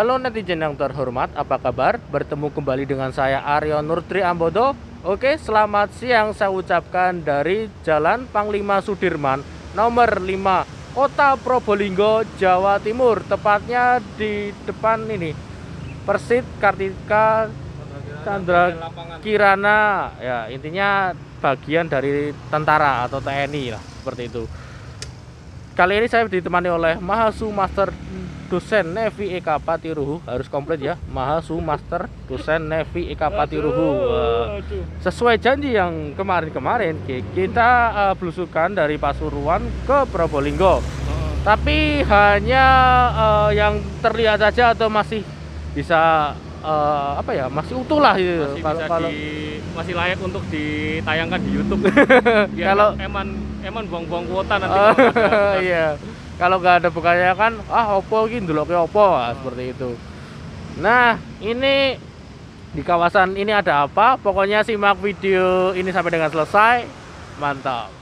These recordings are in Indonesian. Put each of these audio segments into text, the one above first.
Halo netizen yang terhormat, apa kabar? Bertemu kembali dengan saya Aryo Nurtri Ambodo. Oke, selamat siang saya ucapkan dari Jalan Panglima Sudirman nomor 5, Kota Probolinggo, Jawa Timur. Tepatnya di depan ini Persit Kartika Chandra Kirana. Ya, intinya bagian dari tentara atau TNI lah, seperti itu. Kali ini saya ditemani oleh Mahasu Master Dosen Nevi Eka Patiruhu. Harus komplit ya, Mahasu Master Dosen Nevi Eka Patiruhu. Sesuai janji yang kemarin-kemarin, kita belusukan dari Pasuruan ke Probolinggo. Tapi hanya yang terlihat saja atau masih bisa masih utuh lah gitu. Masih layak untuk ditayangkan di YouTube. Kalau eman buang-buang kuota nanti. Iya. Kalau nggak ada bukannya kan opo iki ndeloke opo, seperti itu. Nah, ini di kawasan ini ada apa? Pokoknya simak video ini sampai dengan selesai. Mantap.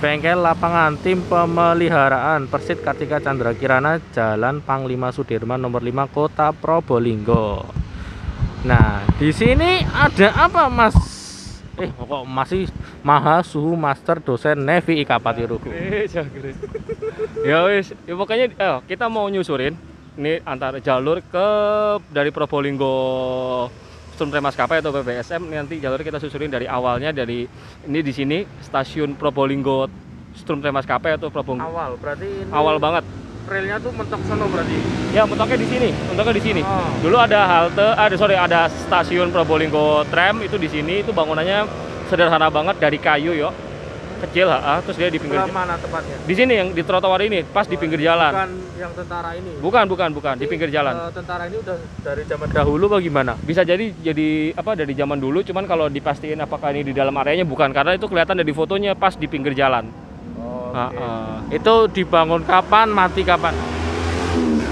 Bengkel lapangan tim pemeliharaan Persit Kartika Chandra Kirana, Jalan Panglima Sudirman nomor 5, Kota Probolinggo. Nah, di sini ada apa, Mas? Kok masih Mahasu Master Dosen Nevi Eka Patiruhu. Ya wis, ya pokoknya kita mau nyusurin ini antara jalur dari Probolinggo Sturm Maskapai atau PBSM. Nanti jalur kita susurin dari awalnya dari ini di sini stasiun Probolinggo Sturm Maskapai atau Probolinggo. Awal berarti ini awal banget. Relnya tuh mentok sono berarti. Ya, mentoknya di sini, Oh. Dulu ada ada stasiun Probolinggo tram itu di sini. Itu bangunannya sederhana banget dari kayu yo. Kecil, terus dia di pinggir. Mana tepatnya? Di sini yang di trotoar ini, pas di pinggir jalan. Bukan yang tentara ini. Bukan, di pinggir jalan. Tentara ini udah dari zaman dahulu bagaimana? Bisa jadi dari zaman dulu, cuman kalau dipastiin apakah ini di dalam areanya bukan, karena itu kelihatan dari fotonya pas di pinggir jalan. Itu dibangun kapan, mati kapan?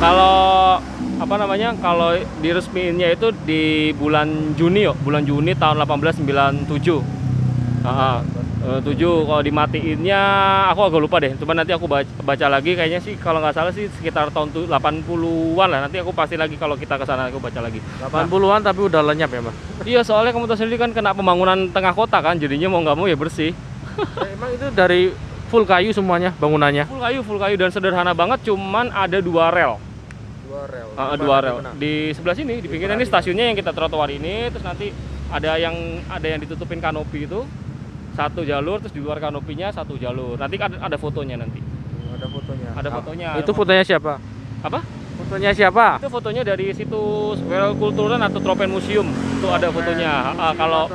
Kalau kalau diresmiinnya itu di bulan Juni tahun 1897. 7. Kalau dimatiinnya aku agak lupa deh, cuman nanti aku baca lagi, kayaknya sih kalau nggak salah sih sekitar tahun 80-an lah. Nanti aku pasti lagi kalau kita ke sana aku baca lagi. 80-an tapi udah lenyap ya, Mas? Iya, soalnya kamu tahu sendiri kan kena pembangunan tengah kota kan, jadinya mau nggak mau ya bersih. Emang itu dari full kayu semuanya bangunannya? Full kayu dan sederhana banget, cuman ada 2 rel. 2 rel. Di sebelah sini, di pinggir ini stasiunnya yang kita trotoar ini, terus nanti ada yang ditutupin kanopi itu 1 jalur, terus di luar kanopinya 1 jalur. Nanti ada fotonya nanti. Ada fotonya. Itu fotonya siapa? Apa? Fotonya siapa? Itu fotonya dari situs World Kulturen atau Tropen Museum. Itu ada fotonya. Kalau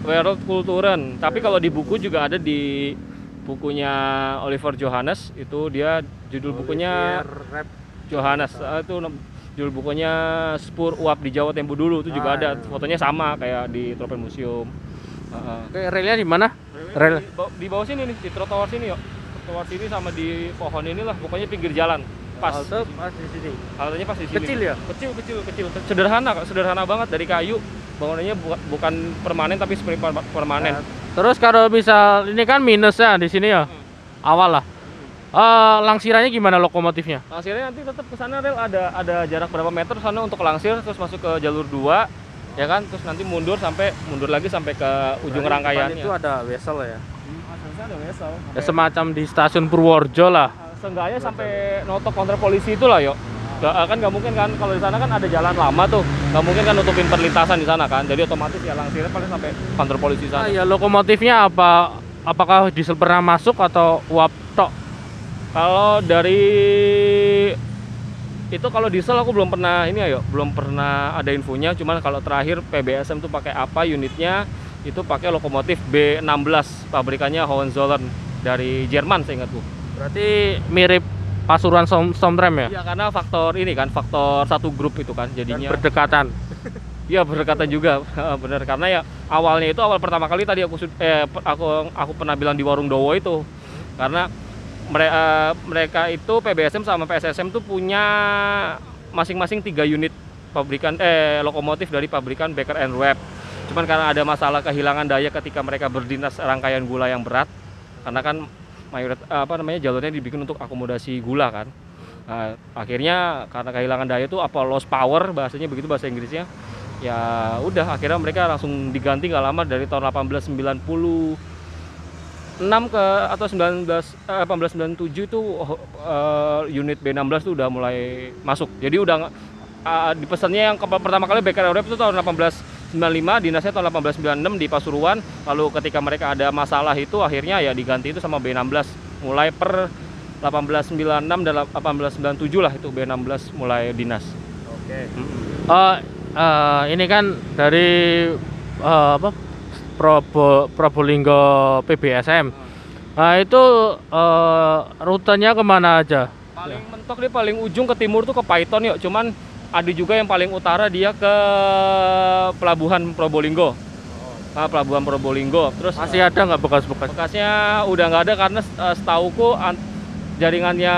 World Kulturen, tapi kalau di buku juga ada di bukunya Oliver Johannes, itu dia judul bukunya Johannes. Itu judul bukunya Spur Uap di Jawa Tempo dulu, itu juga ada fotonya sama kayak di Tropen Museum. Relnya di mana? Rel di bawah sini nih, di trotoar sini trotoar sini sama di pohon inilah, pokoknya pinggir jalan. Pas di sini. Haltenya pas di sini. Kecil ya? Kecil. Sederhana banget, dari kayu. Bangunannya bukan permanen tapi semi permanen. Terus kalau misal ini kan minusnya di sini ya. Awal lah. Langsirannya gimana lokomotifnya? Langsirnya nanti tetap ke sana rel, ada jarak berapa meter sana untuk langsir, terus masuk ke jalur 2, ya kan? Terus nanti mundur lagi sampai ke ujung rangkaiannya. Itu ada wesel ya? Ada wesel. Ya, semacam di stasiun Purworejo lah. Seenggaknya sampai notok konter polisi itulah yo. Kan nggak mungkin kan, kalau di sana kan ada jalan lama tuh, nggak mungkin kan nutupin perlintasan di sana kan, jadi otomatis ya langsirnya paling sampai kantor polisi sana. Ya lokomotifnya apakah diesel pernah masuk atau uap tok? Kalau dari itu, kalau diesel aku belum pernah belum pernah ada infonya. Cuman kalau terakhir PBSM tuh pakai apa unitnya, itu pakai lokomotif B16, pabrikannya Hohenzollern dari Jerman seingatku. Berarti mirip Pasuruan Stormtram ya? Iya, karena faktor satu grup itu kan jadinya. Dan berdekatan. Iya, berdekatan juga. Bener, karena ya awal pertama kali tadi aku pernah bilang di Warung Dowo itu. Karena mereka itu PBSM sama PSSM tuh punya masing-masing 3 unit lokomotif dari pabrikan Becker and Webb. Cuman karena ada masalah kehilangan daya ketika mereka berdinas rangkaian gula yang berat, karena kan jalurnya dibikin untuk akomodasi gula kan. Nah, akhirnya karena kehilangan daya itu apa lost power bahasanya begitu bahasa Inggrisnya. Ya udah akhirnya mereka langsung diganti nggak lama dari tahun 1896 ke atau 1897 itu unit B16 tuh udah mulai masuk. Jadi udah dipesannya yang pertama kali Beker Eurep itu tahun 1895, dinasnya tahun 1896 di Pasuruan. Lalu ketika mereka ada masalah itu akhirnya ya diganti itu sama B16 mulai per 1896 dan 1897 lah itu B16 mulai dinas. Oke. Ini kan dari apa Probolinggo PBSM. Nah itu rutenya kemana aja? Paling mentok dia paling ujung ke timur tuh ke Paiton yuk. Cuman ada juga yang paling utara dia ke Pelabuhan Probolinggo. Pelabuhan Probolinggo. Terus masih ada nggak bekas-bekas? Bekasnya udah nggak ada karena setauku jaringannya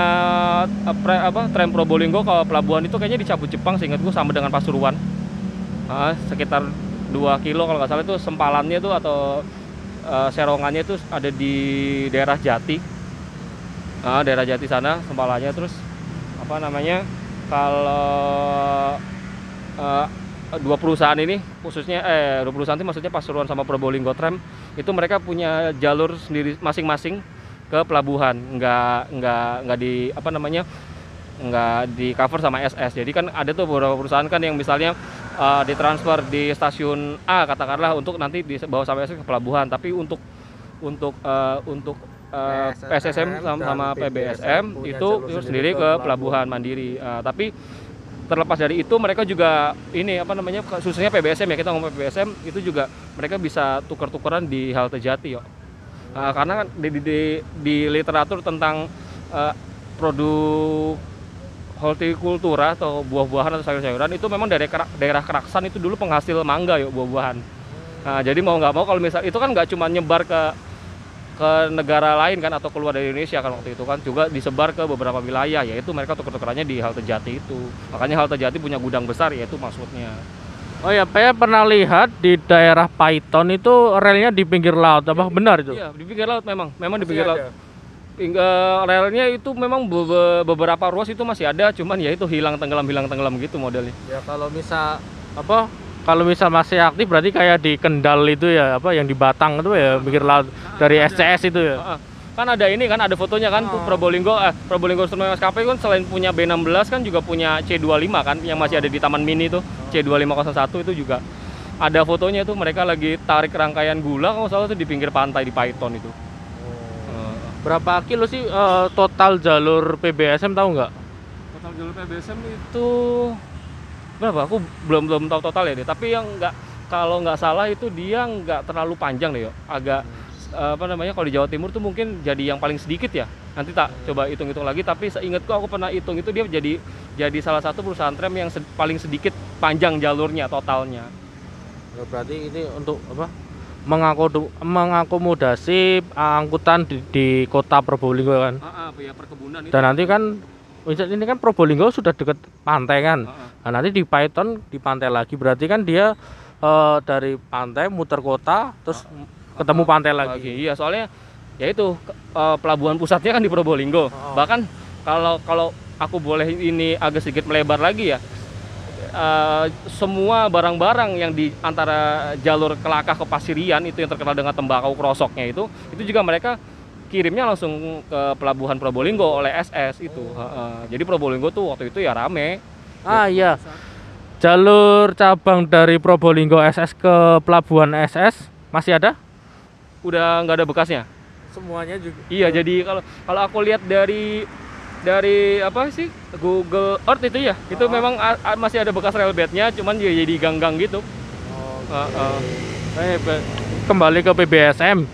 tram Probolinggo ke pelabuhan itu kayaknya dicabut Jepang seingatku sama dengan Pasuruan. Sekitar 2 kilo kalau nggak salah itu sempalannya tuh atau serongannya itu ada di daerah Jati. Daerah Jati sana sempalannya. Terus apa namanya kalau dua perusahaan ini khususnya dua perusahaan itu maksudnya Pasuruan sama Probolinggo Tram itu mereka punya jalur sendiri masing-masing ke pelabuhan, nggak di apa namanya nggak di cover sama SS. Jadi kan ada tuh beberapa perusahaan kan yang misalnya ditransfer di stasiun A katakanlah untuk nanti dibawa sampai SS ke pelabuhan, tapi untuk PSSM sama PBSM itu sendiri ke pelabuhan mandiri. Tapi terlepas dari itu mereka juga ini apa namanya khususnya PBSM ya, kita ngomong PBSM itu juga mereka bisa tuker-tukeran di halte Jati yuk. Karena kan di literatur tentang produk hortikultura atau buah-buahan atau sayur-sayuran itu memang dari daerah Keraksan itu dulu penghasil mangga yuk, buah-buahan. Jadi mau nggak mau kalau misal itu kan nggak cuma nyebar ke negara lain kan atau keluar dari Indonesia kan waktu itu kan juga disebar ke beberapa wilayah, yaitu mereka tuker-tukerannya di halte Jati itu. Makanya halte Jati punya gudang besar yaitu maksudnya. Oh ya, saya pernah lihat di daerah Paiton itu relnya di pinggir laut, apa benar itu? Iya, di pinggir laut memang di pinggir laut. Relnya itu memang beberapa ruas itu masih ada, cuman ya itu hilang tenggelam gitu modelnya. Ya kalau misal masih aktif berarti kayak di Kendal itu ya, apa yang di Batang itu ya pinggir laut dari SCS itu ya. Kan ada ini kan ada fotonya kan Probolinggo Instrumen Maskapai kan selain punya B16 kan juga punya C25 kan yang masih ada di Taman Mini tuh. C2501 itu juga ada fotonya tuh mereka lagi tarik rangkaian gula kalau salah tuh di pinggir pantai di Paiton itu. Berapa kilo sih total jalur PBSM tahu nggak? Total jalur PBSM itu berapa? Aku belum tahu total ya deh. Tapi yang kalau nggak salah itu dia nggak terlalu panjang deh yo. Agak apa namanya kalau di Jawa Timur tuh mungkin jadi yang paling sedikit ya. Nanti tak coba hitung-hitung lagi, tapi seingatku aku pernah hitung itu dia jadi salah satu perusahaan tram yang paling sedikit panjang jalurnya totalnya. Berarti ini untuk apa? Mengakomodasi angkutan di kota Probolinggo kan. Ya perkebunan itu. Dan nanti kan ini kan Probolinggo sudah dekat pantai kan. Nah, nanti di Paiton di pantai lagi berarti kan dia dari pantai muter kota terus ketemu pantai lagi. Iya, soalnya ya itu pelabuhan pusatnya kan di Probolinggo. Bahkan kalau aku boleh ini agak sedikit melebar lagi ya. Semua barang-barang yang di antara jalur Kelakah ke Pasirian itu yang terkenal dengan tembakau krosoknya itu juga mereka kirimnya langsung ke pelabuhan Probolinggo oleh SS itu. Jadi Probolinggo tuh waktu itu ya rame. Iya. Jalur cabang dari Probolinggo SS ke pelabuhan SS masih ada? Udah nggak ada bekasnya. Semuanya juga. Iya, jadi kalau aku lihat dari apa sih Google Earth itu ya, itu memang masih ada bekas railbednya, cuman jadi gang-gang gitu. Kembali ke PBSM.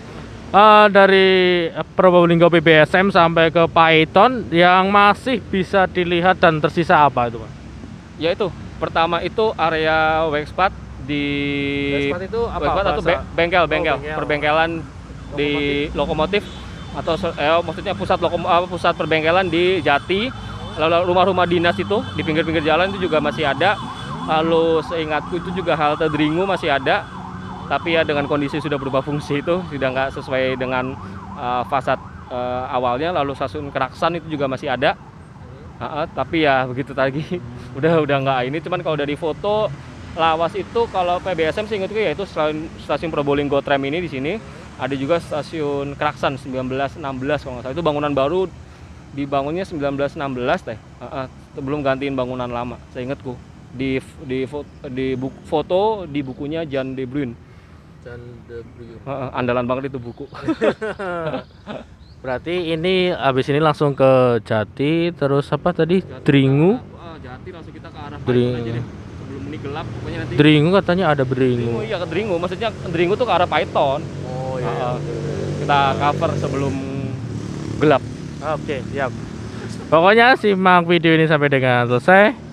Dari Probolinggo PBSM sampai ke Paiton yang masih bisa dilihat dan tersisa apa itu, Pak? Ya itu, pertama itu area Wexpat di itu apa? Wexpat atau bengkel perbengkelan di lokomotif atau maksudnya pusat perbengkelan di Jati. Lalu rumah-rumah dinas itu di pinggir-pinggir jalan itu juga masih ada. Lalu seingatku itu juga halte Dringu masih ada, tapi ya dengan kondisi sudah berubah fungsi itu sudah nggak sesuai dengan fasad awalnya. Lalu stasiun Keraksan itu juga masih ada. Tapi ya begitu tadi udah nggak ini. Cuman kalau dari foto lawas itu, kalau PBSM sih ingatku ya itu selain stasiun Probolinggo tram ini di sini ada juga stasiun Kraksan 1916 kalau nggak salah. Itu bangunan baru, dibangunnya 1916 teh. Sebelum gantiin bangunan lama. Saya ingatku di foto di bukunya Jan de Bruin. Andalan banget itu buku. Berarti ini abis ini langsung ke Jati, terus apa tadi? Dringu. Jati langsung kita ke arah Dringu. Paiton aja deh. Sebelum ini gelap pokoknya nanti. Dringu katanya ada Dringu, Beringu. iya ke Dringu. Maksudnya Dringu tuh ke arah Paiton. Oh iya. Kita cover sebelum gelap. Oke, siap. Pokoknya simak video ini sampai dengan selesai.